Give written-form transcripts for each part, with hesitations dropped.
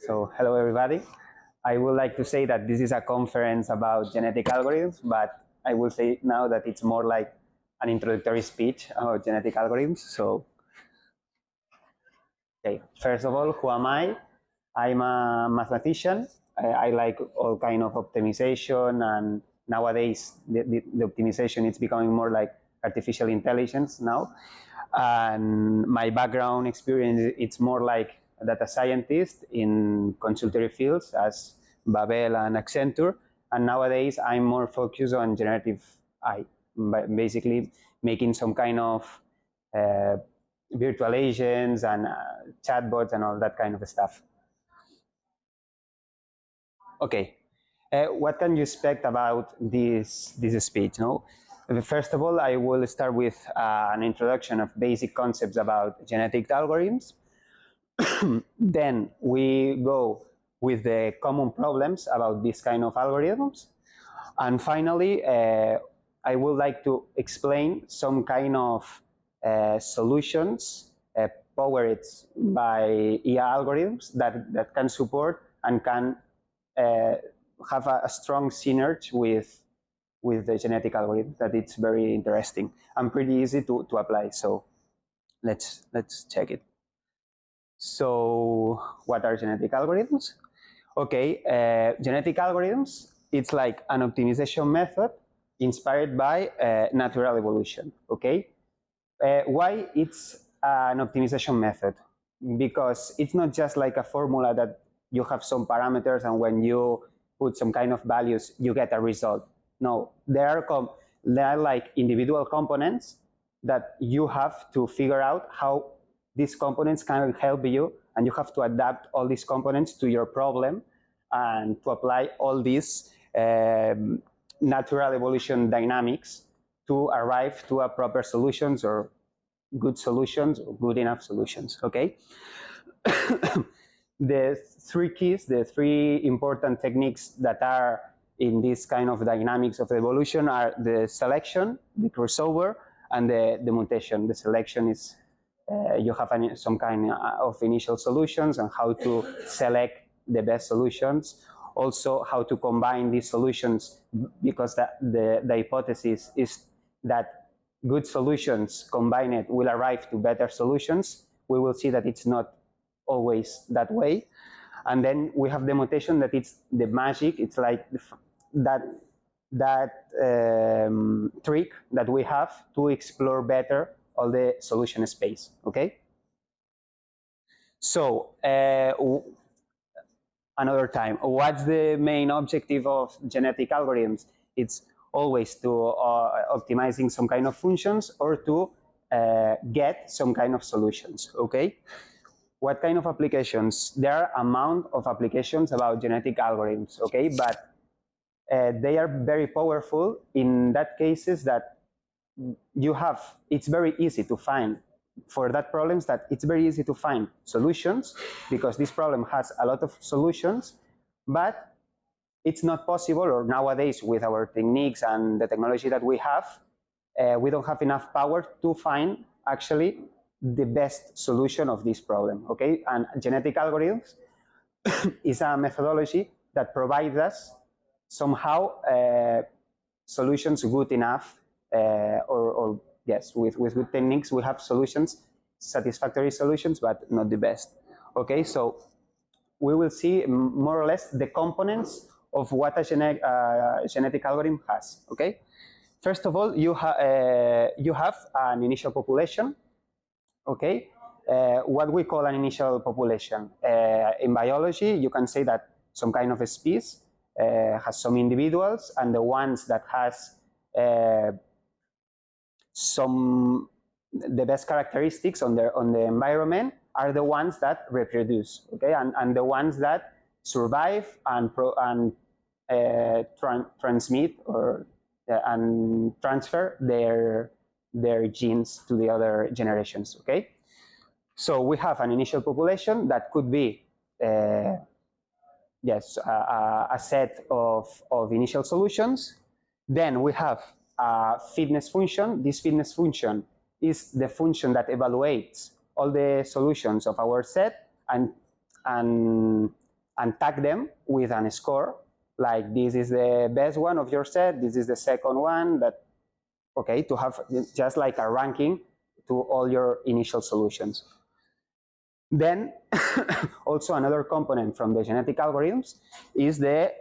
So hello everybody. I would like to say that this is a conference about genetic algorithms, but I will say now that it's more like an introductory speech about genetic algorithms. So, okay, first of all, who am I? I'm a mathematician. I like all kind of optimization, and nowadays the optimization is becoming more like artificial intelligence now. And my background experience, it's more like a data scientist in consultory fields as Babel and Accenture. And nowadays I'm more focused on generative AI, basically making some kind of virtual agents and chatbots and all that kind of stuff. Okay, what can you expect about this speech? No? First of all, I will start with an introduction of basic concepts about genetic algorithms. Then we go with the common problems about this kind of algorithms. And finally, I would like to explain some kind of solutions powered by AI algorithms that can support and can have a strong synergy with the genetic algorithm. That it's very interesting and pretty easy to apply. So let's check it. So what are genetic algorithms? Okay, genetic algorithms, it's like an optimization method inspired by natural evolution. Okay, why it's an optimization method? Because it's not just like a formula that you have some parameters and when you put some kind of values, you get a result. No, there are like individual components that you have to figure out how these components can help you, and you have to adapt all these components to your problem and to apply all these natural evolution dynamics to arrive to a proper solutions or good solutions or good enough solutions. Okay. The three keys, the three important techniques that are in this kind of dynamics of evolution are the selection, the crossover, and the mutation. The selection is you have some kind of initial solutions and how to select the best solutions. Also, how to combine these solutions, because the hypothesis is that good solutions combined will arrive to better solutions. We will see that it's not always that way. And then we have the mutation, that it's the magic. It's like that trick that we have to explore better all the solution space. Okay. So another time, what's the main objective of genetic algorithms? It's always to optimizing some kind of functions or to get some kind of solutions. Okay. What kind of applications? There are amount of applications about genetic algorithms. Okay, but they are very powerful in that cases that you have. It's very easy to find for that problems, that it's very easy to find solutions because this problem has a lot of solutions, but it's not possible, or nowadays with our techniques and the technology that we have, we don't have enough power to find actually the best solution of this problem. Okay, and genetic algorithms is a methodology that provides us somehow solutions good enough, or yes, with good techniques we have solutions, satisfactory solutions, but not the best. Okay, so we will see more or less the components of what a genetic algorithm has. Okay, first of all, you have an initial population. Okay, what we call an initial population in biology, you can say that some kind of a species has some individuals, and the ones that has the best characteristics on the environment are the ones that reproduce. Okay, and the ones that survive and transmit or and transfer their genes to the other generations. Okay, so we have an initial population that could be yes, a set of initial solutions. Then we have a fitness function. This fitness function is the function that evaluates all the solutions of our set and and tag them with a score, like this is the best one of your set, this is the second one, that, okay, to have just like a ranking to all your initial solutions. Then also another component from the genetic algorithms is the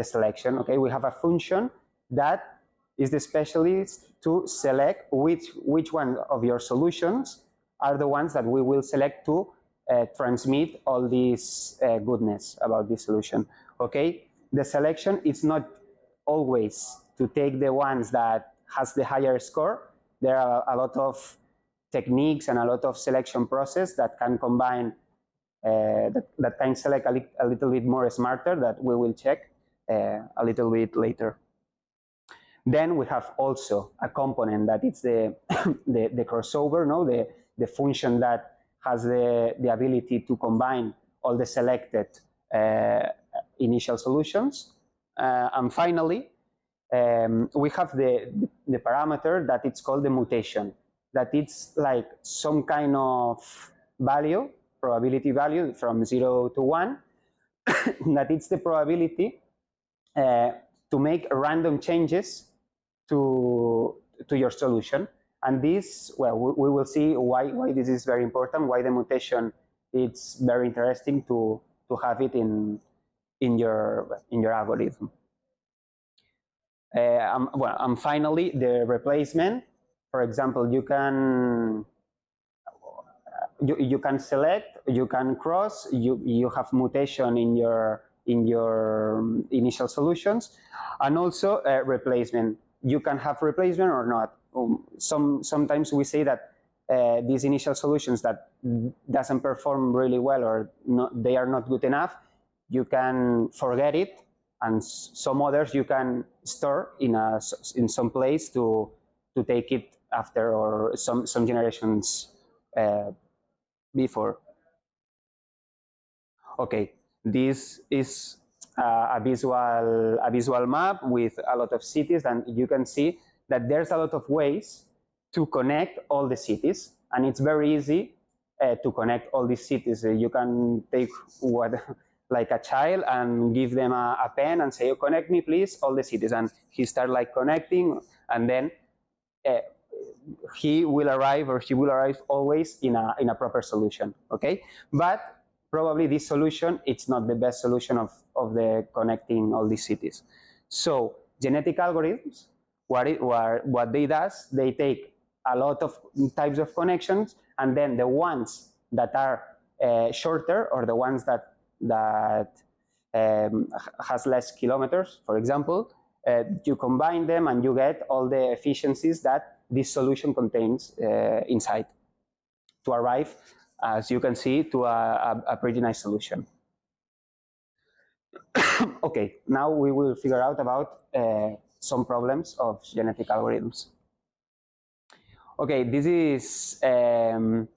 selection. Okay, we have a function that is the specialist to select which one of your solutions are the ones that we will select to transmit all this goodness about this solution. Okay, the selection is not always to take the ones that has the higher score. There are a lot of techniques and a lot of selection process that can combine, that can select a little bit more smarter, that we will check a little bit later. Then we have also a component that it's the crossover, no? The function that has the ability to combine all the selected initial solutions. And finally, we have the parameter that it's called the mutation, that it's like some kind of value, probability value from 0 to 1, that it's the probability to make random changes to your solution. And this, well, we will see why this is very important, why the mutation, it's very interesting to have it in your algorithm. Well, and finally, the replacement. For example, you can select, you can cross, you have mutation in your initial solutions, and also replacement. You can have replacement or not. Sometimes we say that these initial solutions that doesn't perform really well or they are not good enough, you can forget it, and some others you can store in some place to take it after, or some generations before. Okay, this is a visual map with a lot of cities, and you can see that there's a lot of ways to connect all the cities, and it's very easy to connect all these cities. You can take like a child and give them a pen and say, oh, connect me please all the cities, and he start like connecting, and then he will arrive, or she will arrive always in a proper solution. Okay, but probably this solution, it's not the best solution of the connecting all these cities. So genetic algorithms, what they does, they take a lot of types of connections, and then the ones that are shorter, or the ones that has less kilometers, for example, you combine them and you get all the efficiencies that this solution contains inside, to arrive, as you can see, to a pretty nice solution. Okay, now we will figure out about some problems of genetic algorithms. Okay, this is a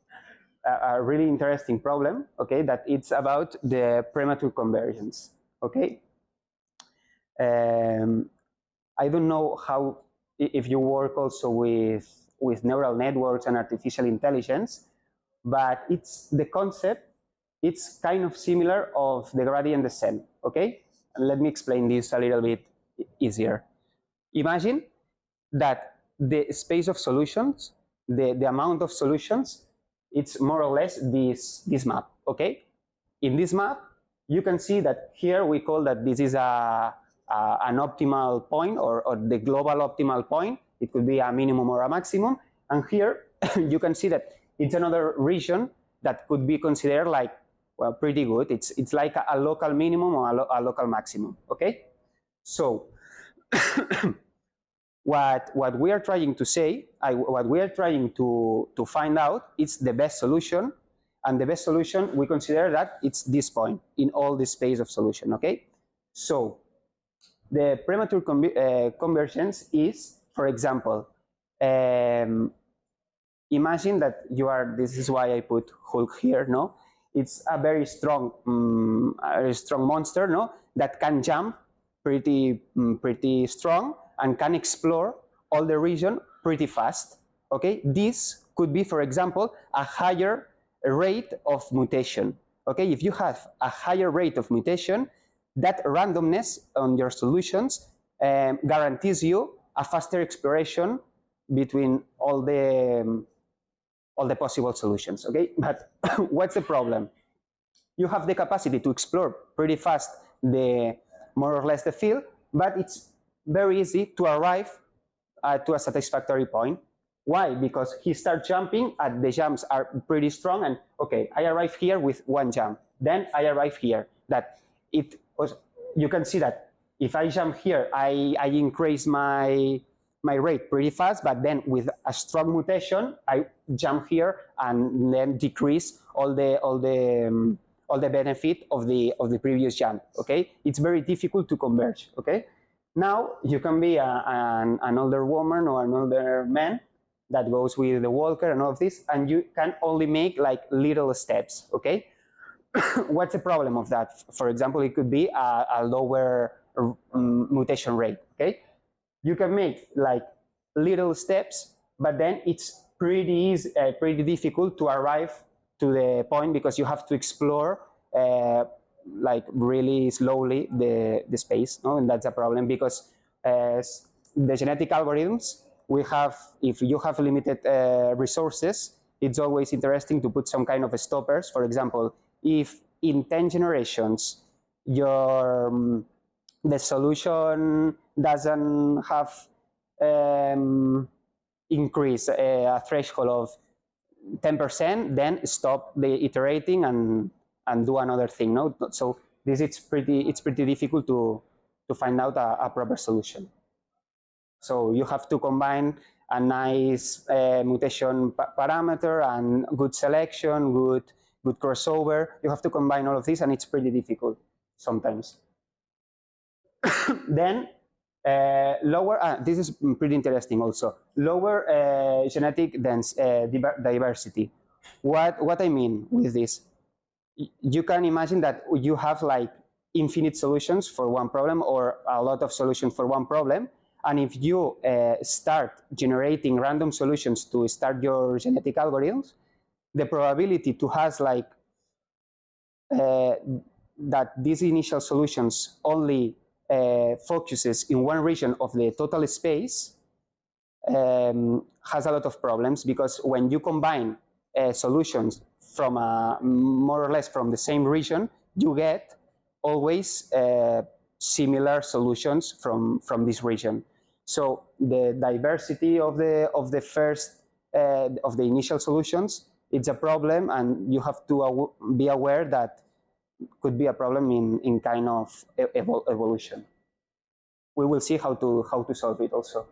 really interesting problem, okay, that it's about the premature convergence, okay? I don't know how, if you work also with neural networks and artificial intelligence, but it's the concept, it's kind of similar of the gradient descent, okay? And let me explain this a little bit easier. Imagine that the space of solutions, the amount of solutions, it's more or less this map, okay? In this map, you can see that here we call that this is an optimal point, or the global optimal point. It could be a minimum or a maximum. And here you can see that it's another region that could be considered like, well, pretty good. It's like a local minimum or a local maximum, okay? So what we are trying to say, what we are trying to find out is the best solution, and the best solution, we consider that it's this point in all the space of solution, okay? So the premature convergence is, for example, imagine that you are, this is why I put Hulk here, no? It's a very strong monster, no? That can jump pretty strong and can explore all the region pretty fast, okay? This could be, for example, a higher rate of mutation, Okay, if you have a higher rate of mutation, that randomness on your solutions guarantees you a faster exploration between all the possible solutions. Okay, but what's the problem? You have the capacity to explore pretty fast more or less the field, but it's very easy to arrive to a satisfactory point. Why? Because he starts jumping, and the jumps are pretty strong, and okay, I arrive here with one jump, then I arrive here. That it was, you can see that if I jump here, I increase my rate pretty fast, but then with a strong mutation, I jump here and then decrease all the benefit of the previous jump. Okay, it's very difficult to converge. Okay, now you can be an older woman or an older man that goes with the walker and all of this, and you can only make like little steps. Okay, what's the problem of that? For example, it could be a lower mutation rate. Okay, you can make like little steps, but then it's pretty easy, pretty difficult to arrive to the point, because you have to explore like really slowly the space, no? And that's a problem, because the genetic algorithms we have, if you have limited resources, it's always interesting to put some kind of stoppers. For example, if in 10 generations the solution doesn't have increase a threshold of 10%, then stop the iterating and do another thing. No, so this it's pretty difficult to find out a proper solution. So you have to combine a nice mutation parameter and good selection, good crossover. You have to combine all of this, and it's pretty difficult sometimes. Then lower, this is pretty interesting also, lower genetic diversity. What I mean with this, you can imagine that you have like infinite solutions for one problem, or a lot of solutions for one problem, and if you start generating random solutions to start your genetic algorithms, the probability to have like that these initial solutions only focuses in one region of the total space has a lot of problems, because when you combine solutions from more or less from the same region, you get always similar solutions from this region. So the diversity of the first of the initial solutions, it's a problem, and you have to be aware that could be a problem in kind of evolution. We will see how to solve it also.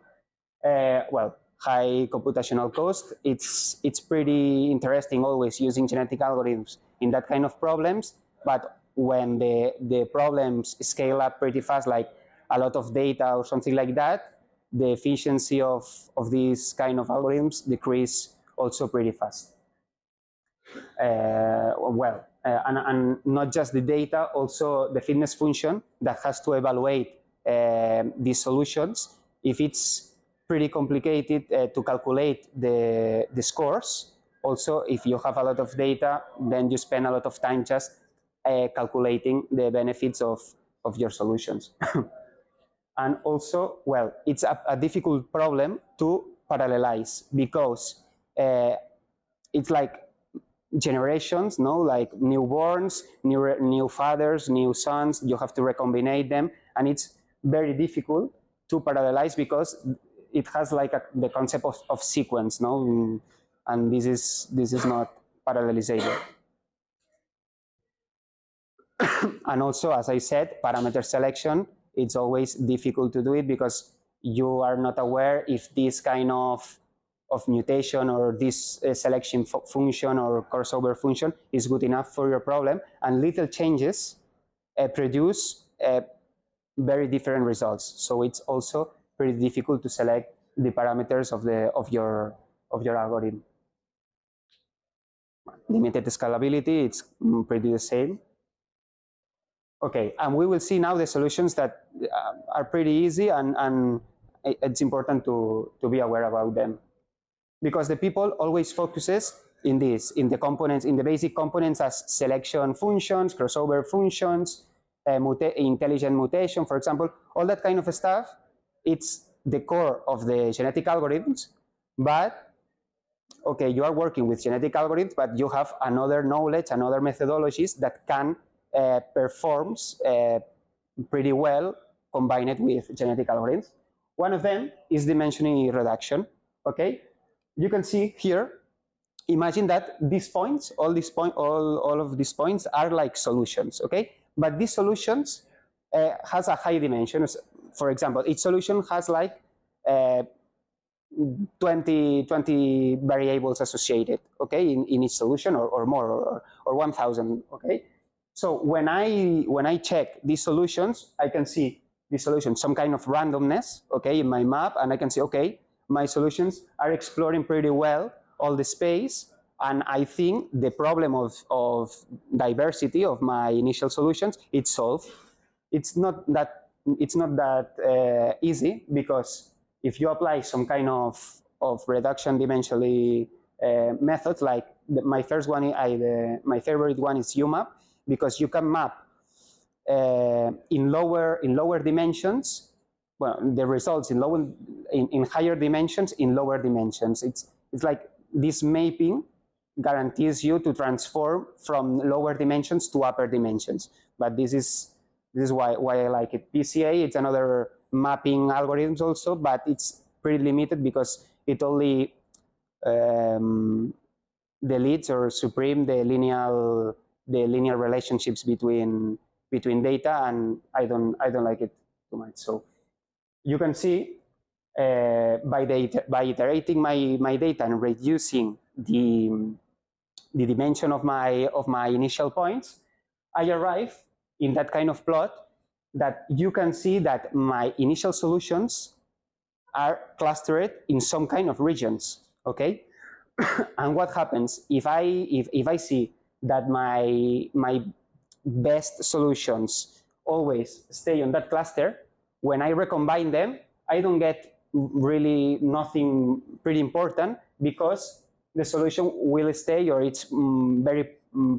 Well, high computational cost. It's pretty interesting always using genetic algorithms in that kind of problems, but when the problems scale up pretty fast, like a lot of data or something like that, the efficiency of these kind of algorithms decrease also pretty fast. And not just the data, also the fitness function that has to evaluate these solutions. If it's pretty complicated to calculate the scores, also if you have a lot of data, then you spend a lot of time just calculating the benefits of your solutions. And also, well, it's a difficult problem to parallelize, because it's like generations, no, like newborns, new fathers, new sons. You have to recombine them, and it's very difficult to parallelize, because it has like the concept of sequence, no, and this is not parallelizable. And also, as I said, parameter selection, it's always difficult to do it, because you are not aware if this kind of mutation or this selection function or crossover function is good enough for your problem, and little changes produce very different results. So it's also pretty difficult to select the parameters of your algorithm. Limited scalability, it's pretty the same. Okay, and we will see now the solutions that are pretty easy, and it's important to be aware about them, because the people always focuses in the components, in the basic components as selection functions, crossover functions, intelligent mutation, for example, all that kind of stuff. It's the core of the genetic algorithms, but okay, you are working with genetic algorithms, but you have another knowledge, another methodologies that can perform pretty well combined with genetic algorithms. One of them is dimension reduction. Okay, you can see here. Imagine that these points, all of these points are like solutions. Okay, but these solutions has a high dimension. For example, each solution has like 20 variables associated, okay, in each solution, or more, or 1,000, okay. So when I check these solutions, I can see these solutions, some kind of randomness, okay, in my map, and I can see, okay, my solutions are exploring pretty well all the space, and I think the problem of diversity of my initial solutions, it's solved. It's not that easy, because if you apply some kind of reduction dimensionally methods, like my first one, my favorite one is UMAP, because you can map in lower dimensions, well, the results in higher dimensions in lower dimensions. It's like this mapping guarantees you to transform from lower dimensions to upper dimensions. But this is why I like it. PCA, it's another mapping algorithms also, but it's pretty limited because it only deletes or supreme the linear relationships between data, and I don't like it too much. So you can see by iterating my data and reducing the dimension of my initial points, I arrive in that kind of plot that you can see that my initial solutions are clustered in some kind of regions, okay? And what happens if I see that my best solutions always stay on that cluster, when I recombine them, I don't get really nothing pretty important, because the solution will stay, or it's very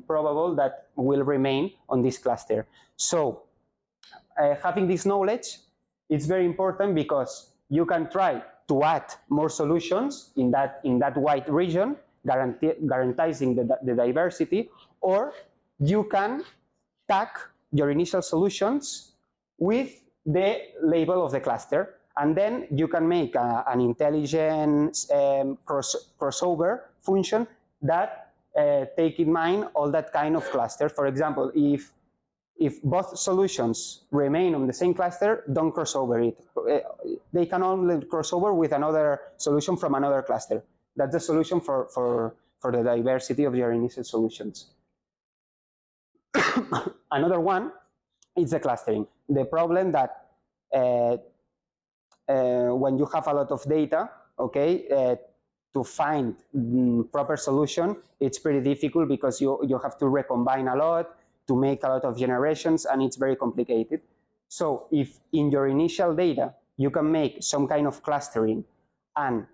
probable that will remain on this cluster. So having this knowledge, it's very important, because you can try to add more solutions in that wide region, guaranteeing the diversity, or you can tag your initial solutions with the label of the cluster, and then you can make an intelligent crossover function that take in mind all that kind of cluster. For example, if both solutions remain on the same cluster, don't cross over it. They can only cross over with another solution from another cluster. That's the solution for the diversity of your initial solutions. Another one is the clustering. The problem that when you have a lot of data, okay, to find proper solution, it's pretty difficult, because you have to recombine a lot, to make a lot of generations, and it's very complicated. So if in your initial data you can make some kind of clustering and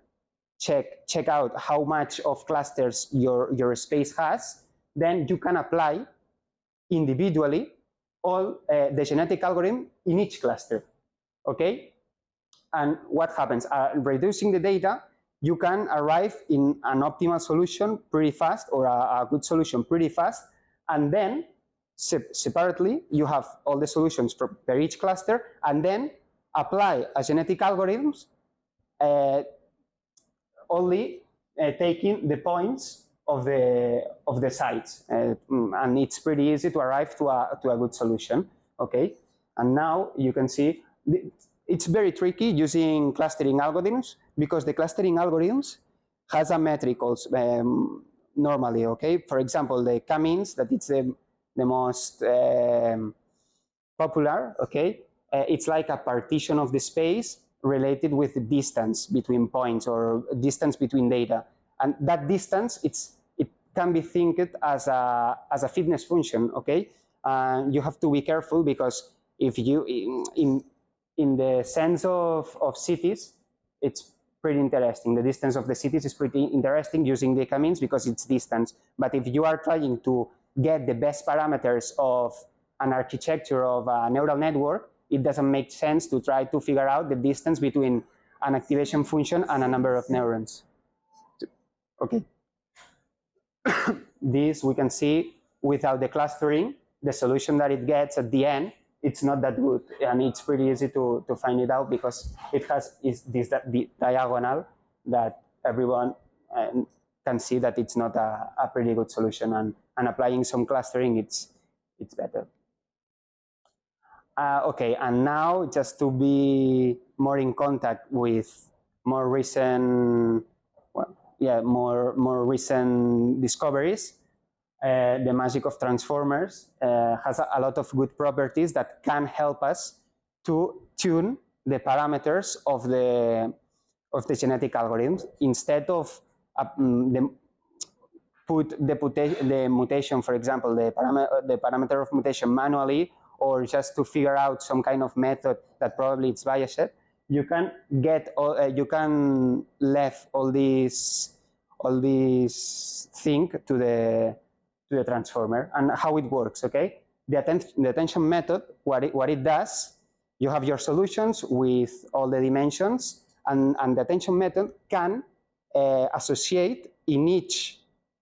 check out how much of clusters your space has, then you can apply individually all the genetic algorithm in each cluster, okay? And what happens? Reducing the data, you can arrive in an optimal solution pretty fast, or a good solution pretty fast, and then separately you have all the solutions per each cluster, and then apply a genetic algorithms only taking the points of the sites, and it's pretty easy to arrive to a good solution, okay? And now you can see it's very tricky using clustering algorithms, because the clustering algorithms has a metric also, normally, okay? For example, the k-means, that it's the most popular, okay? It's like a partition of the space related with the distance between points, or distance between data. And that distance, it can be think as a fitness function, okay? You have to be careful, because if you, in the sense of cities, it's pretty interesting. The distance of the cities is pretty interesting using the k-means because it's distance. But if you are trying to get the best parameters of an architecture of a neural network, it doesn't make sense to try to figure out the distance between an activation function and a number of neurons. Okay. This we can see without the clustering, the solution that it gets at the end, it's not that good, and it's pretty easy to find it out because it has the diagonal that everyone can see that it's not a pretty good solution, and applying some clustering, it's better. Okay, and now just to be more in contact with more recent, more recent discoveries. The magic of transformers has a lot of good properties that can help us to tune the parameters of the genetic algorithms instead of put the mutation, for example, the parameter of mutation manually, or just to figure out some kind of method that probably it's biased. You can get you can left all these thing to the transformer and how it works. Okay, the attention method, what it does, you have your solutions with all the dimensions, and the attention method can associate in each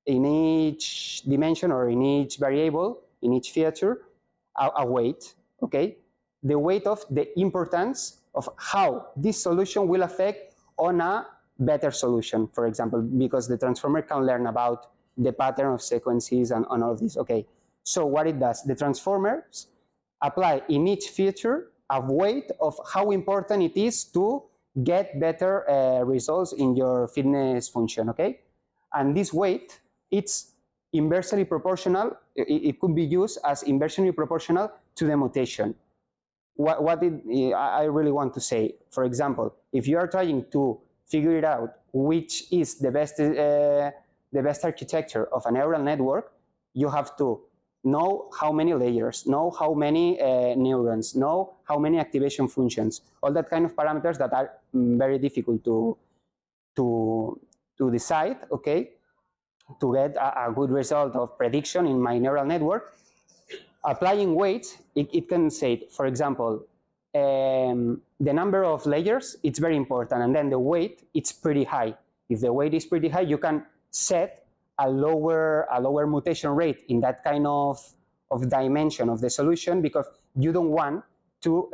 dimension or in each variable, in each feature, a weight. Okay, the weight of the importance of how this solution will affect on a better solution, for example, because the transformer can learn about the pattern of sequences and all of this. Okay, so what it does, the transformers apply in each feature a weight of how important it is to get better results in your fitness function. Okay, and this weight, it's inversely proportional. It could be used as inversely proportional to the mutation. I really want to say, for example, if you are trying to figure it out which is the best architecture of a neural network, you have to know how many layers, know how many neurons, know how many activation functions, all that kind of parameters that are very difficult to decide, okay, to get a good result of prediction in my neural network. Applying weights, it can say, for example, the number of layers, it's very important, and then the weight, it's pretty high. If the weight is pretty high, you can set a lower mutation rate in that kind of dimension of the solution, because you don't want to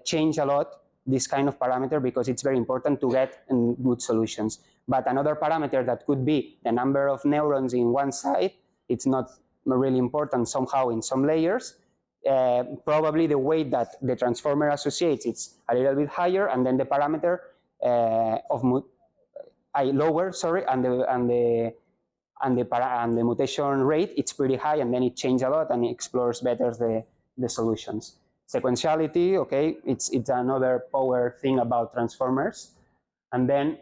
change a lot this kind of parameter, because it's very important to get good solutions. But another parameter that could be the number of neurons in one side, it's not really important somehow in some layers. Probably the way that the transformer associates, it's a little bit higher, and then the parameter lower, sorry, and the mutation rate, it's pretty high, and then it changes a lot and it explores better the solutions. Sequentiality, okay, it's another power thing about transformers. And then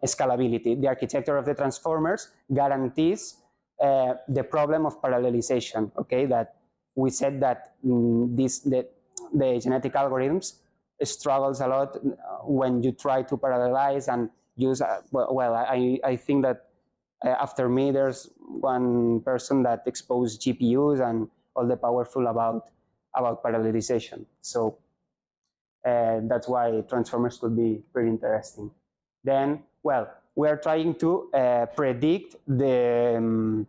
scalability. The architecture of the transformers guarantees the problem of parallelization, okay, that we said that the genetic algorithms struggles a lot when you try to parallelize and use, I think that after me, there's one person that exposed GPUs and all the powerful about parallelization. So that's why transformers could be pretty interesting. Then, well, we are trying to predict the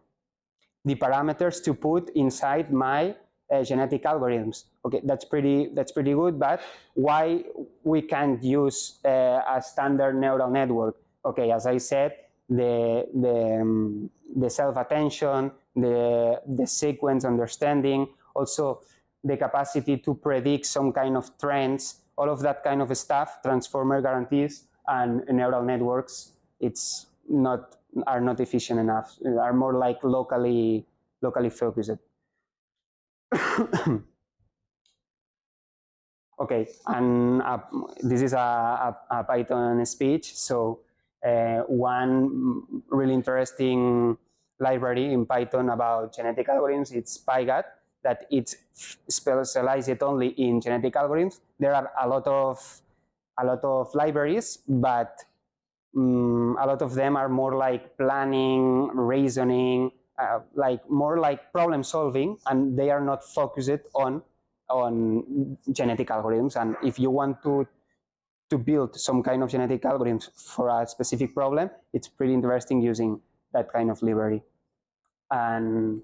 parameters to put inside my genetic algorithms. Okay, that's pretty good. But why we can't use a standard neural network? Okay, as I said, the self-attention, the sequence understanding, also the capacity to predict some kind of trends, all of that kind of stuff, transformer guarantees, and neural networks, are not efficient enough. Are more like locally focused. Okay, and this is a Python speech. So one really interesting library in Python about genetic algorithms, it's PyGAT, that it's specialized only in genetic algorithms. There are a lot of libraries, but a lot of them are more like planning, reasoning, like more like problem solving, and they are not focused on genetic algorithms. And if you want to build some kind of genetic algorithms for a specific problem, it's pretty interesting using that kind of library. And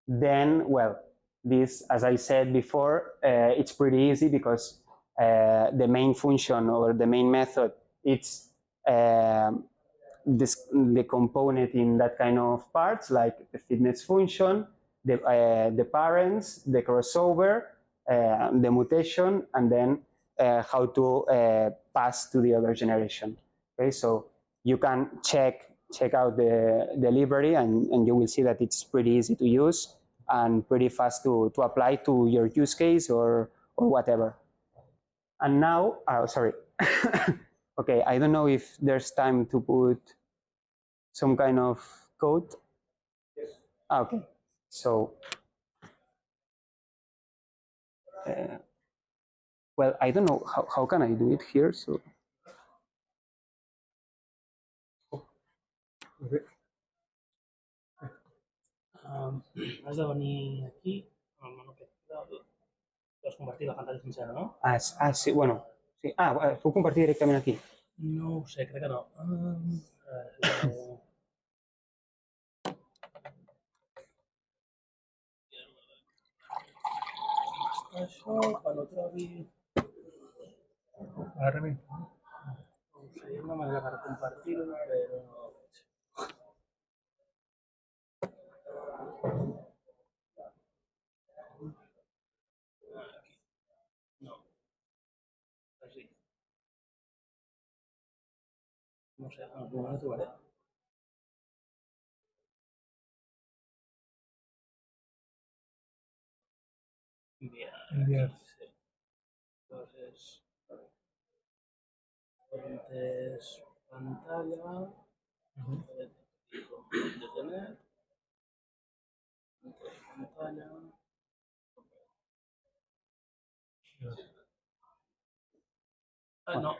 then, well, this, as I said before, it's pretty easy because the main function or the main method, it's the component in that kind of parts, like the fitness function, the parents, the crossover, the mutation, and then how to pass to the other generation. Okay, so you can check out the library, and you will see that it's pretty easy to use and pretty fast to apply to your use case or whatever. And now, sorry. Okay, I don't know if there's time to put some kind of code. Yes. Okay, so well, I don't know how can I do it here. So Okay. Has de venir aquí amb el menú aquest. Pots compartir la pantalla sencera, no? Sí, bueno. Sí. Puc compartir directament aquí? No ho sé, crec que no. Això, quan ho trobi... Ara bé. No sé, hi ha una manera per compartir-ho, però no ho veig. Aquí. No. Així. No sé, en algun moment ho trobaré. Enviar. Sí. Entonces, fuentes, pantalla, detener, pantalla. No,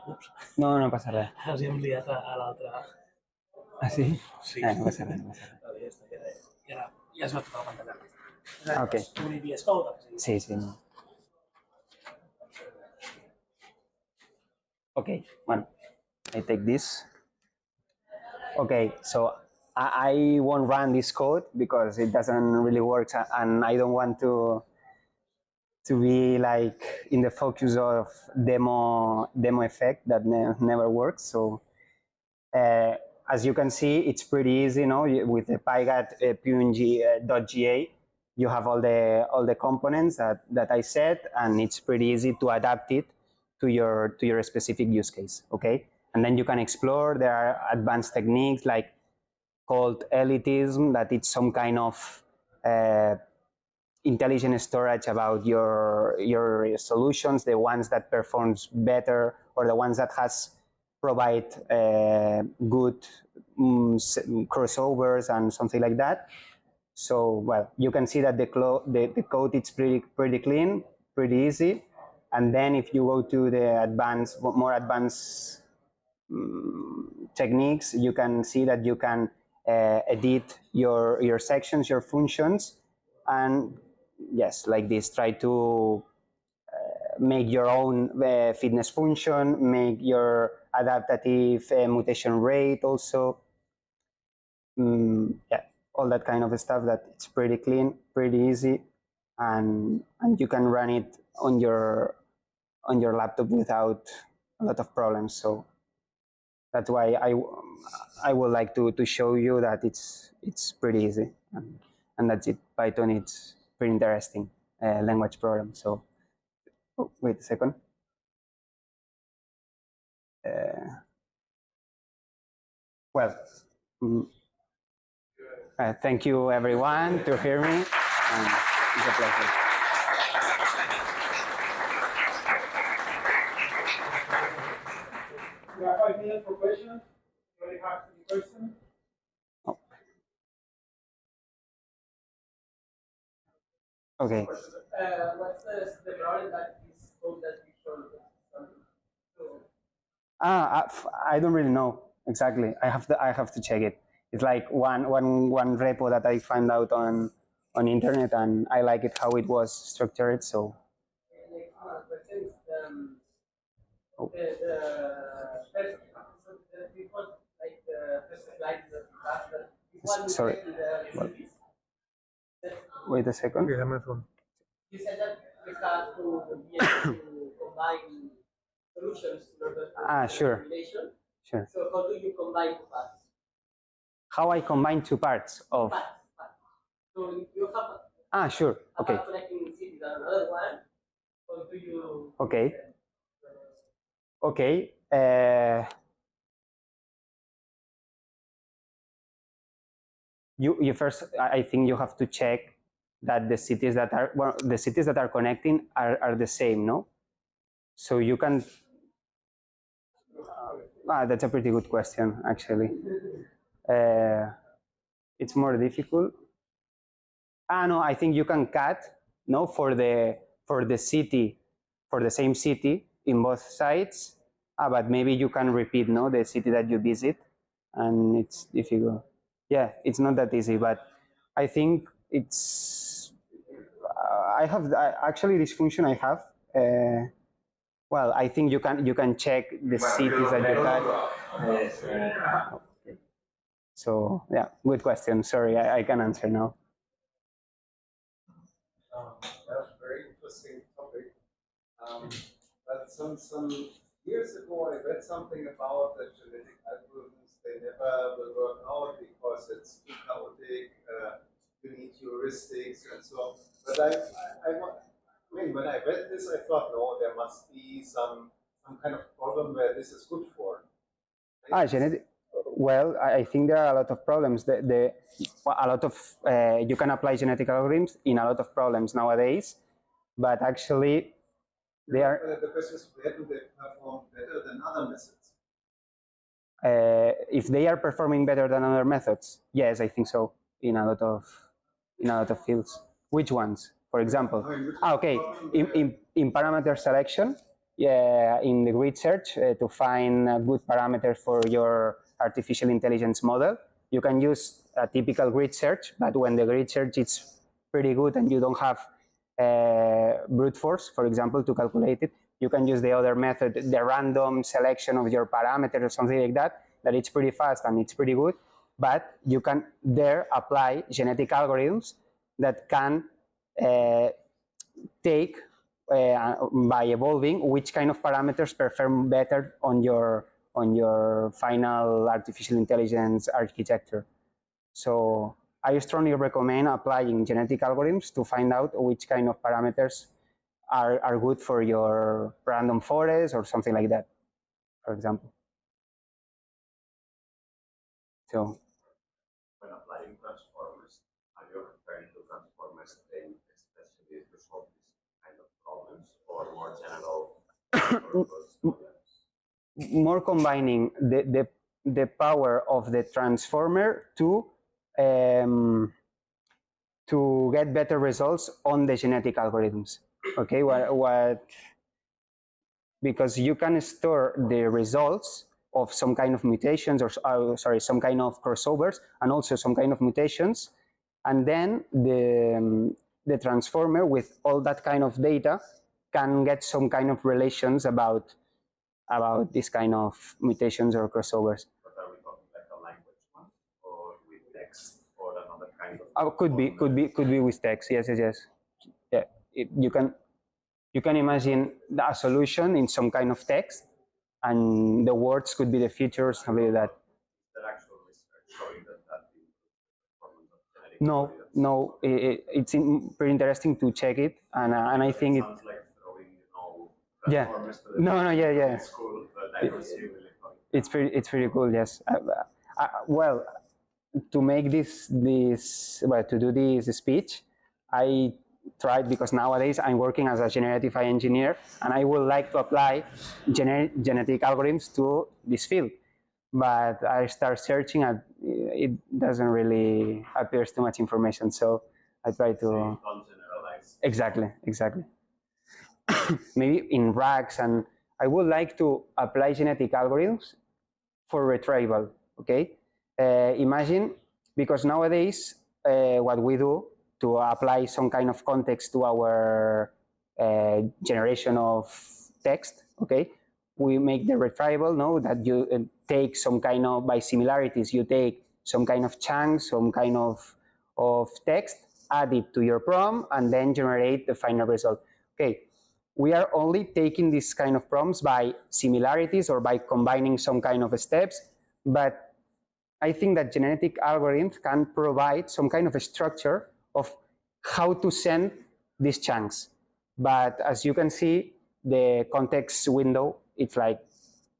ups. No passa res. Els he enviat a l'altre. Ah, sí? Sí. No passa res, no passa res. I ara ja es va tota la pantalla. Ok. Un VS Code. Sí, sí. No. Okay, well, I take this. Okay, so I won't run this code because it doesn't really work, and I don't want to be like in the focus of demo effect that never works. So as you can see, it's pretty easy, with the pygat png.ga, you have all the components that I said, and it's pretty easy to adapt it to your specific use case. Okay, and then you can explore. There are advanced techniques like called elitism, that it's some kind of intelligent storage about your solutions, the ones that performs better or the ones that provide good crossovers and something like that. So, well, you can see that the code is pretty clean, pretty easy. And then if you go to the more advanced techniques, you can see that you can edit your sections, your functions, and yes, like this, try to make your own fitness function, make your adaptive mutation rate also. Yeah, all that kind of stuff that it's pretty clean, pretty easy, and you can run it on your laptop without a lot of problems. So that's why I would like to show you that it's pretty easy, and that's it. Python, it's pretty interesting language program. So wait a second. Well, thank you everyone to hear me. It's a pleasure. We have 5 minutes for questions. Anybody have any questions? Oh. Okay. What's the problem that is code that you showed? I don't really know exactly. I have to check it. It's like one repo that I found out on internet, and I like it how it was structured. So. Oh. Sorry. Well, wait a second. You said that we have to be able to combine solutions in order to Sure. relation. Sure. So how do you combine two parts? How I combine two parts of. Parts. So you have. Sure. Okay. Connecting cities and another one. How do you? Okay. Okay. You first, I think you have to check that the cities that are connecting are the same, no? So you can. That's a pretty good question, actually. It's more difficult. No, I think you can cut, no, for the city, for the same city in both sides. But maybe you can repeat, no, the city that you visit, and it's difficult. Yeah, it's not that easy, but I think it's. Actually this function I have. Well, I think you can check the cities that you cut. So yeah, good question. Sorry, I can answer now. That's a very interesting topic. But some years ago, I read something about the genetic algorithms. They never will work out because it's too chaotic. You need heuristics and so on. But I mean, when I read this, I thought, no, there must be some kind of problem where this is good for. Genetic. Well, I think there are a lot of problems. You can apply genetic algorithms in a lot of problems nowadays, but actually, they are. The question is, where do they perform better than other methods? If they are performing better than other methods, yes, I think so. In a lot of fields. Which ones? For example, okay, in parameter selection, yeah, in the grid search to find good parameters for your artificial intelligence model, you can use a typical grid search, but when the grid search is pretty good and you don't have brute force, for example, to calculate it, you can use the other method, the random selection of your parameter or something like that, that it's pretty fast and it's pretty good, but you can there apply genetic algorithms that can take by evolving which kind of parameters perform better on your final artificial intelligence architecture. So I strongly recommend applying genetic algorithms to find out which kind of parameters are good for your random forest or something like that, for example. So when applying transformers, are you referring to transformers aimed especially to solve these kind of problems, or more general problems? More combining the power of the transformer to get better results on the genetic algorithms. Okay, because you can store the results of some kind of mutations or some kind of crossovers and also some kind of mutations, and then the transformer with all that kind of data can get some kind of relations about this kind of mutations or crossovers. But are we talking like a language one, or with text, or another kind of? Could be with text. Yes. Yeah, you can imagine a solution in some kind of text, and the words could be the features, something like that. Is there actual research showing that improves the performance of genetic? No. It's pretty interesting to check it, and I think it sounds like throwing transformers to the no, yeah. It's cool, but I don't see really fun. It's pretty cool. Yes. Well, to make to do this speech, I tried, because nowadays I'm working as a generative AI engineer and I would like to apply genetic algorithms to this field. But I start searching and it doesn't really appear too much information. So I try to. So you don't generalize. Exactly. Maybe in RAGs and I would like to apply genetic algorithms for retrieval, okay? Imagine, because nowadays what we do to apply some kind of context to our generation of text, okay? We make the retrieval, no, that you take some kind of, by similarities, you take some kind of chunk, some kind of text, add it to your prompt, and then generate the final result. Okay, we are only taking this kind of prompts by similarities or by combining some kind of steps, but I think that genetic algorithms can provide some kind of a structure of how to send these chunks. But as you can see, the context window, it's like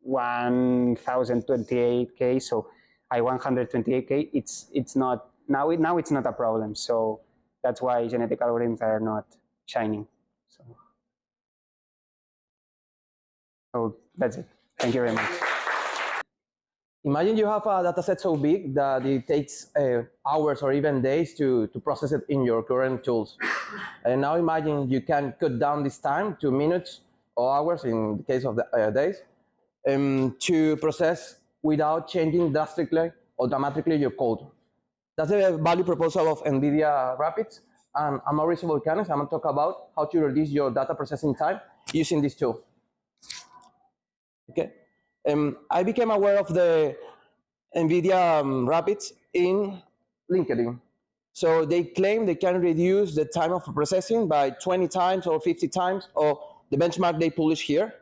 1028K, so I 128K, it's not, now it's not a problem. So that's why genetic algorithms are not shining. So that's it. Thank you very much. Imagine you have a data set so big that it takes hours or even days to process it in your current tools. And now imagine you can cut down this time to minutes or hours in the case of the days to process without changing drastically or dramatically your code. That's the value proposal of NVIDIA RAPIDS. I'm Mauricio Volcanes. I'm going to talk about how to reduce your data processing time using this tool. Okay. I became aware of the NVIDIA RAPIDS in LinkedIn. So they claim they can reduce the time of processing by 20 times or 50 times, or the benchmark they publish here.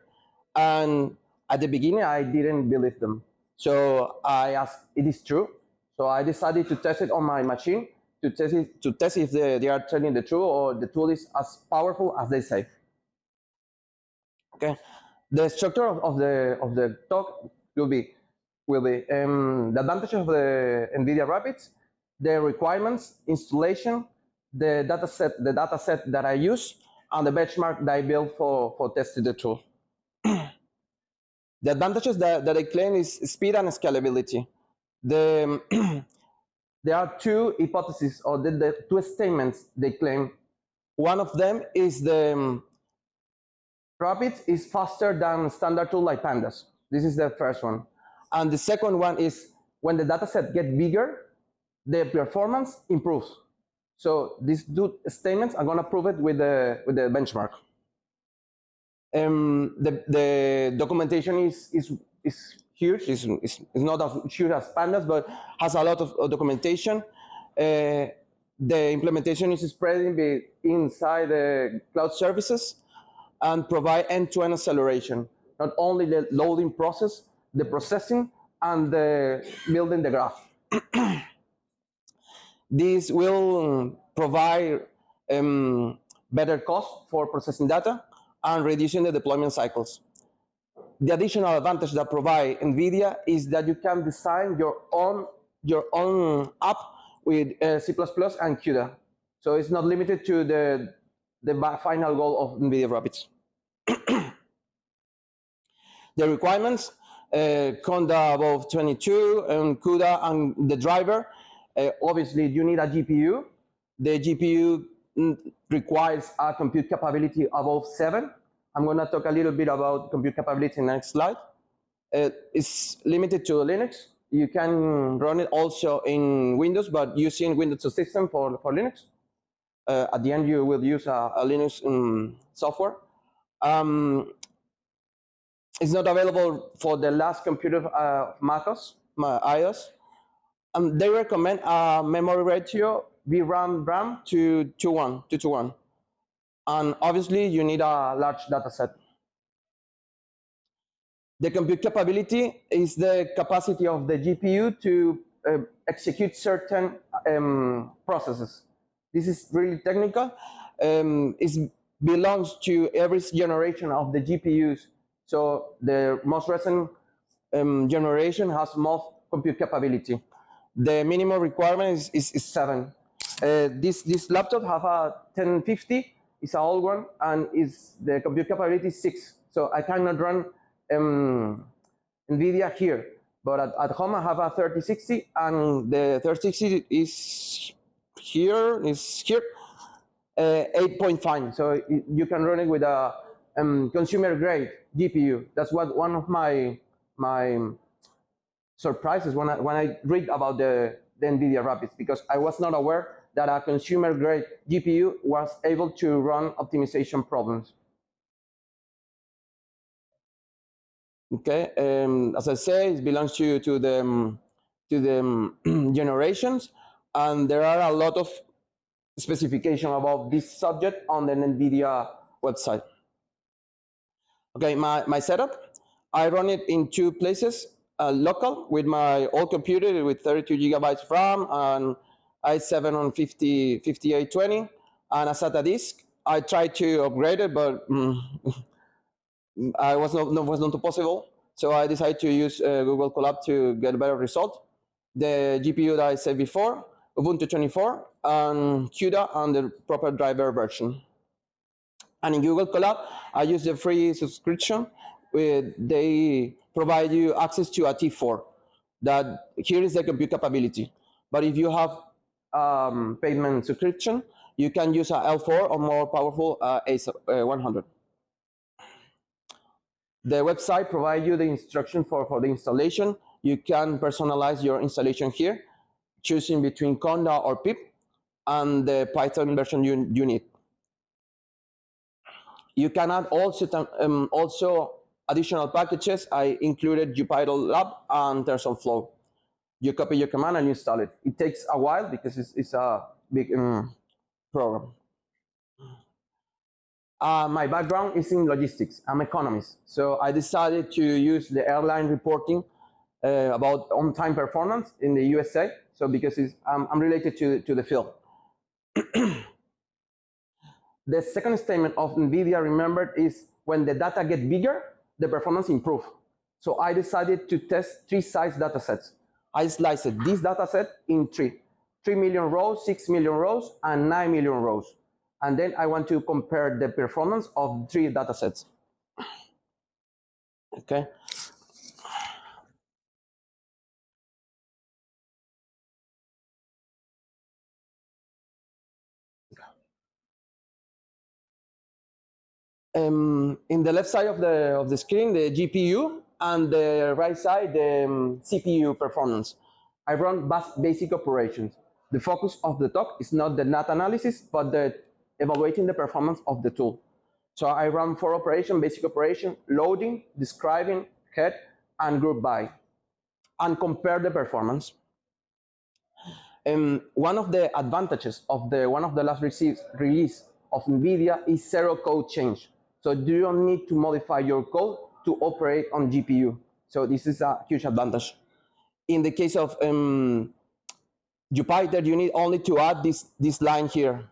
And at the beginning, I didn't believe them. So I asked, it is true? So I decided to test it on my machine to test if they are telling the truth or the tool is as powerful as they say. Okay. The structure of the talk will be the advantages of the NVIDIA RAPIDS, the requirements, installation, the dataset that I use, and the benchmark that I built for testing the tool. The advantages that I claim is speed and scalability. There are two hypotheses, or the two statements they claim. One of them is the Rapids is faster than standard tool like Pandas. This is the first one. And the second one is when the dataset gets bigger, the performance improves. So these two statements, I'm going to prove it with the benchmark. The documentation is huge. It's not as huge as Pandas, but has a lot of documentation. The implementation is spreading inside the cloud services and provide end-to-end acceleration, not only the loading process, the processing, and the building the graph. This will provide better cost for processing data and reducing the deployment cycles. The additional advantage that provide NVIDIA is that you can design your own app with C++ and CUDA. So it's not limited to the final goal of NVIDIA RAPIDS. The requirements, Conda above 22, and CUDA and the driver. Obviously, you need a GPU. The GPU requires a compute capability above 7. I'm going to talk a little bit about compute capability in the next slide. It's limited to Linux. You can run it also in Windows, but using Windows system for Linux. At the end, you will use a Linux software. It's not available for the last computer macOS, iOS. They recommend a memory ratio VRAM to 2:1. And obviously, you need a large data set. The compute capability is the capacity of the GPU to execute certain processes. This is really technical. It belongs to every generation of the GPUs. So the most recent generation has more compute capability. The minimum requirement is 7. This laptop have a 1050. It's an old one, and the compute capability is 6. So I cannot run NVIDIA here. But at home, I have a 3060, and the 3060 is here, 8.5. So you can run it with a consumer grade GPU. That's what one of my surprises when I read about the NVIDIA Rapids, because I was not aware that a consumer grade GPU was able to run optimization problems. Okay, as I say, it belongs to the generations, and there are a lot of specification about this subject on the NVIDIA website. Okay, my setup, I run it in two places, local with my old computer with 32 gigabytes RAM and i7 on 5820, and a SATA disk. I tried to upgrade it, but I was not possible. So I decided to use Google Collab to get a better result. The GPU that I said before, Ubuntu 24, and CUDA and the proper driver version. And in Google Collab, I use the free subscription. They provide you access to a T4. That here is the compute capability. But if you have payment subscription, you can use a L4 or more powerful A100. The website provides you the instruction for the installation. You can personalize your installation here, choosing between Conda or pip, and the Python version you need. You can add also additional packages. I included Untitled Lab and TensorFlow. You copy your command and you install it. It takes a while because it's a big program. My background is in logistics. I'm an economist. So I decided to use the airline reporting about on-time performance in the USA. So because I'm related to the field. The second statement of NVIDIA remembered is when the data get bigger, the performance improves. So I decided to test 3 size datasets. I sliced this dataset in 3 million rows, 6 million rows, and 9 million rows. And then I want to compare the performance of 3 datasets. Okay. In the left side of the screen, the GPU, and the right side, the CPU performance. I run basic operations. The focus of the talk is not the data analysis, but the evaluating the performance of the tool. So I run 4 operations, basic operation, loading, describing, head, and group by, and compare the performance. One of the advantages of one of the last release of NVIDIA is zero code change. So you don't need to modify your code to operate on GPU. So this is a huge advantage. In the case of Jupyter, you need only to add this line here.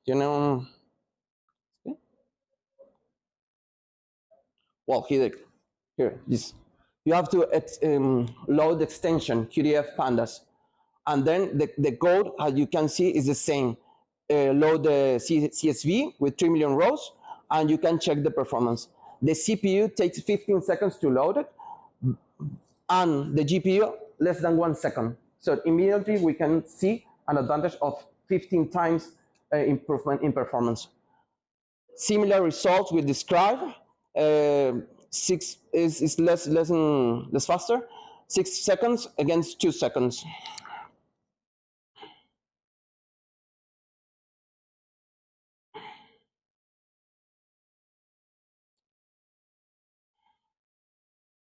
You know, well, here, this. You have to load the extension QDF Pandas. And then the code, as you can see, is the same. Load the CSV with 3 million rows, and you can check the performance. The CPU takes 15 seconds to load it, and the GPU less than 1 second. So immediately we can see an advantage of 15 times improvement in performance. Similar results we describe. 6 is less faster. 6 seconds against 2 seconds.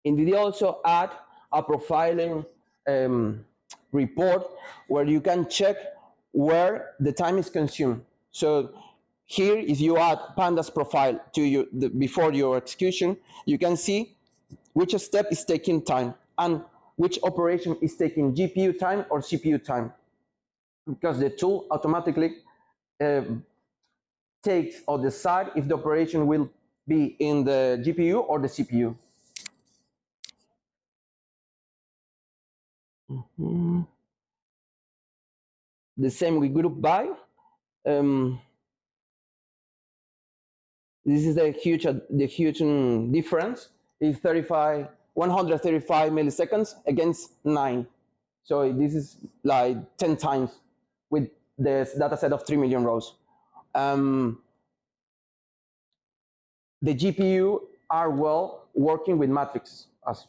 NVIDIA also add a profiling report where you can check where the time is consumed. So here, if you add Pandas profile to before your execution, you can see which step is taking time and which operation is taking GPU time or CPU time, because the tool automatically takes or decides if the operation will be in the GPU or the CPU. The same with group by. This is the huge difference. Is 135 milliseconds against 9. So this is like 10 times with the data set of 3 million rows. the GPU are well working with matrix, as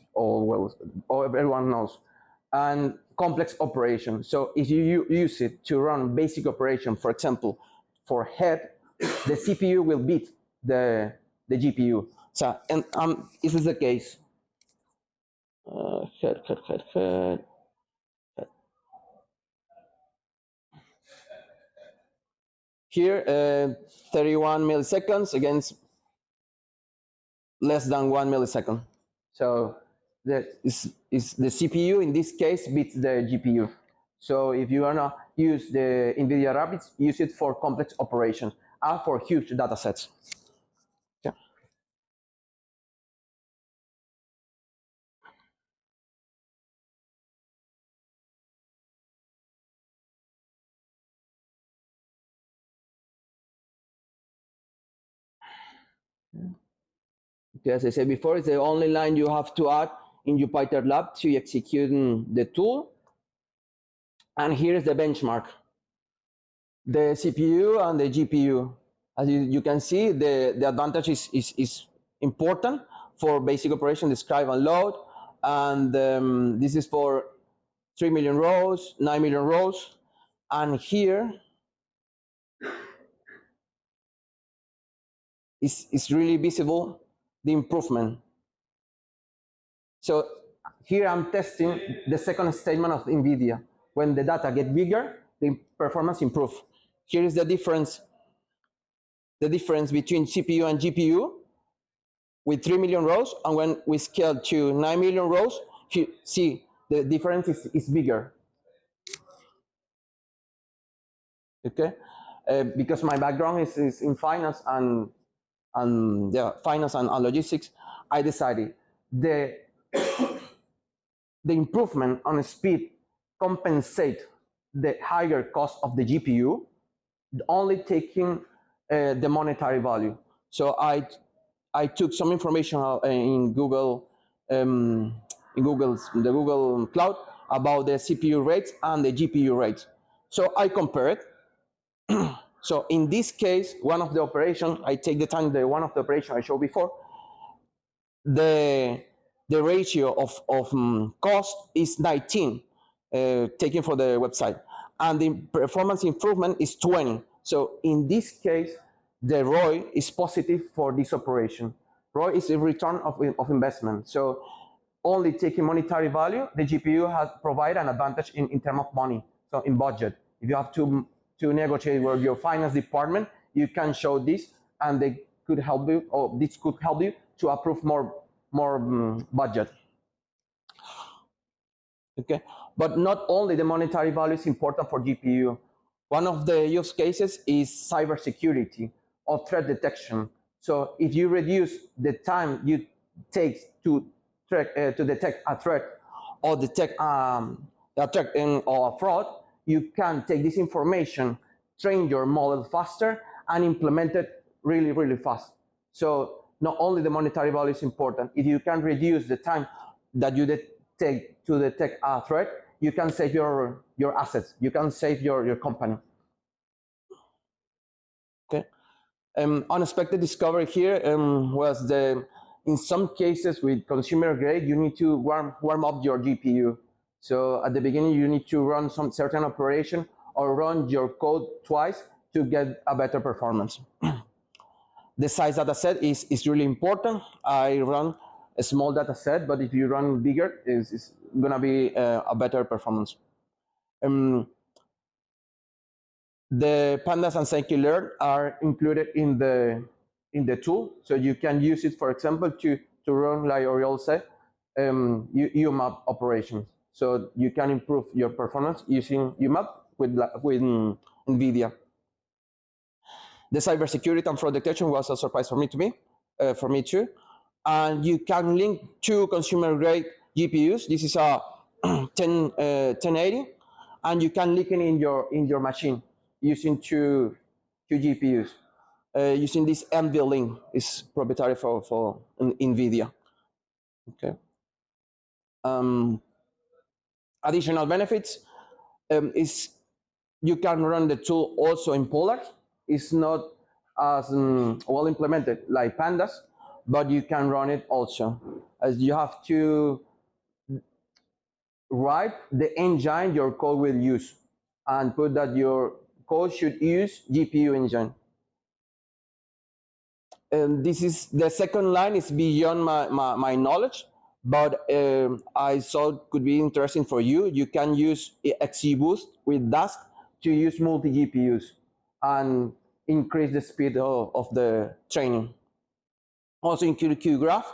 everyone knows, and complex operations. So if you use it to run basic operation, for example, for head, the CPU will beat the GPU. So, and this is the case. Head. Here, 31 milliseconds against less than 1 millisecond. So the CPU in this case beats the GPU. So if you wanna use the NVIDIA RAPIDS, use it for complex operations and for huge data sets. Okay. Okay, as I said before, it's the only line you have to add in your Python lab to execute the tool. And here's the benchmark. The CPU and the GPU. As you can see, the advantage is important for basic operation, describe and load. And this is for 3 million rows, 9 million rows. And here is really visible the improvement. So here I'm testing the second statement of NVIDIA. When the data get bigger, the performance improve. Here is the difference between CPU and GPU with 3 million rows, and when we scale to 9 million rows, you see the difference is bigger. Okay, because my background is in finance and finance and logistics, I decided the improvement on speed compensate the higher cost of the GPU, only taking the monetary value. So I took some information in Google, the Google Cloud about the CPU rates and the GPU rates. So I compared. So in this case, one of the operations, I take the time, one of the operations I showed before, the ratio of cost is 19, taken for the website, and the performance improvement is 20. So in this case, the ROI is positive for this operation. ROI is a return of investment. So only taking monetary value, the GPU has provided an advantage in terms of money, so in budget. If you have to negotiate with your finance department, you can show this, and they could help you, or this could help you to approve more budget. Okay, but not only the monetary value is important for GPU. One of the use cases is cybersecurity or threat detection. So if you reduce the time you take to detect a threat or detect or a fraud, you can take this information, train your model faster, and implement it really, really fast. So not only the monetary value is important, if you can reduce the time that you take to detect a threat, you can save your assets, you can save your company. Okay. Unexpected discovery here was in some cases with consumer grade, you need to warm up your GPU. So at the beginning, you need to run some certain operation or run your code twice to get a better performance. The size data set is really important. I run a small data set, but if you run bigger, it's gonna be a better performance. The Pandas and scikit-learn are included in the tool, so you can use it, for example, to run, like Oriol said, UMAP operations. So you can improve your performance using UMAP with NVIDIA. The cybersecurity and fraud detection was a surprise for me too. And you can link two consumer-grade GPUs. This is a 1080, and you can link it in your machine using two GPUs. Using this NVLink is proprietary for NVIDIA. Okay. Additional benefits is you can run the tool also in Polar. It's not as well implemented like Pandas, but you can run it also. As you have to write the engine your code will use and put that your code should use GPU engine. And this is the second line is beyond my knowledge, but I thought could be interesting for you. You can use XGBoost with Dask to use multi GPUs and increase the speed of the training. Also include QGraph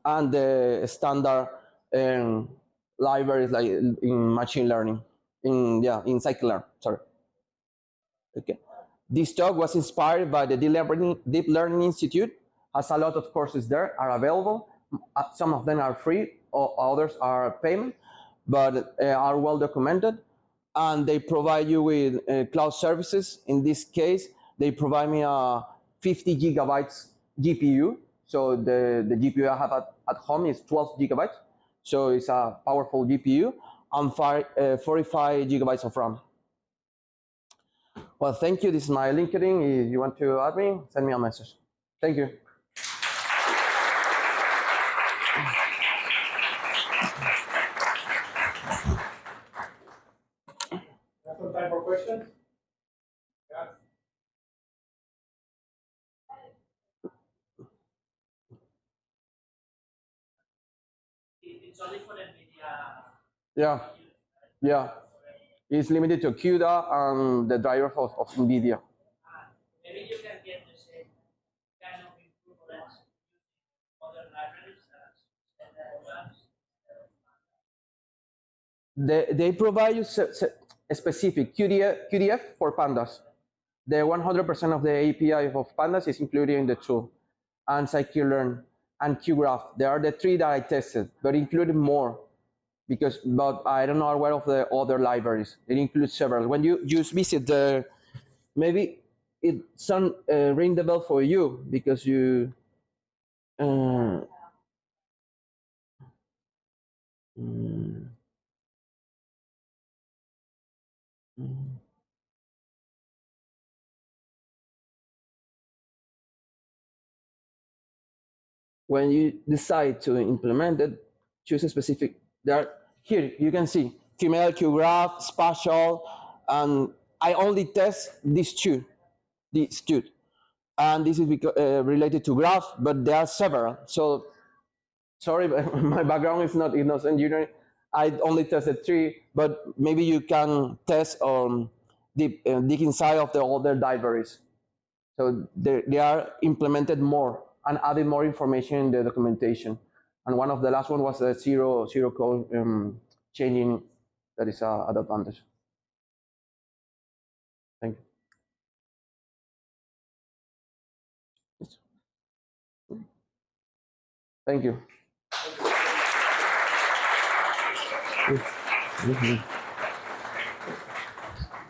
and the standard libraries like in machine learning, in scikit-learn. Sorry. Okay. This talk was inspired by the Deep Learning Institute. Has a lot of courses there are available. Some of them are free, or others are payment, but are well documented. And they provide you with cloud services. In this case, they provide me a 50 gigabytes GPU. So the GPU I have at home is 12 gigabytes. So it's a powerful GPU and 45 gigabytes of RAM. Well, thank you. This is my LinkedIn. If you want to add me, send me a message. Thank you. Have some time for questions? Yeah. It's only for NVIDIA. Yeah. It's limited to CUDA and the driver of NVIDIA. Maybe you can get the same kind of improvements using other libraries They provide you a specific QDF for Pandas. The 100% of the API of Pandas is included in the tool, and scikit-learn and QGraph. They are the three that I tested, but included more but I don't know aware of the other libraries. It includes several. When you just visit the, maybe it's ring the bell for you because you. When you decide to implement it, choose a specific. Here you can see QML, QGraph, spatial, and I only test these two, and this is related to graph, but there are several. So sorry, but my background is not engineering. I only tested 3, but maybe you can test dig inside of the other libraries. So they are implemented more and added more information in the documentation. And one of the last one was the zero code changing. That is an advantage. Thank you. Thank you.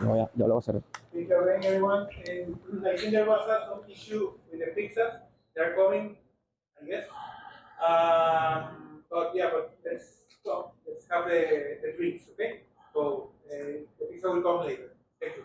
No, ya lo voy a hacer. Thank you again, everyone. And I think there was some issue with the pizzas. They're coming, I guess. But yeah, but let's have the drinks, okay? So the pizza will come later. Thank you.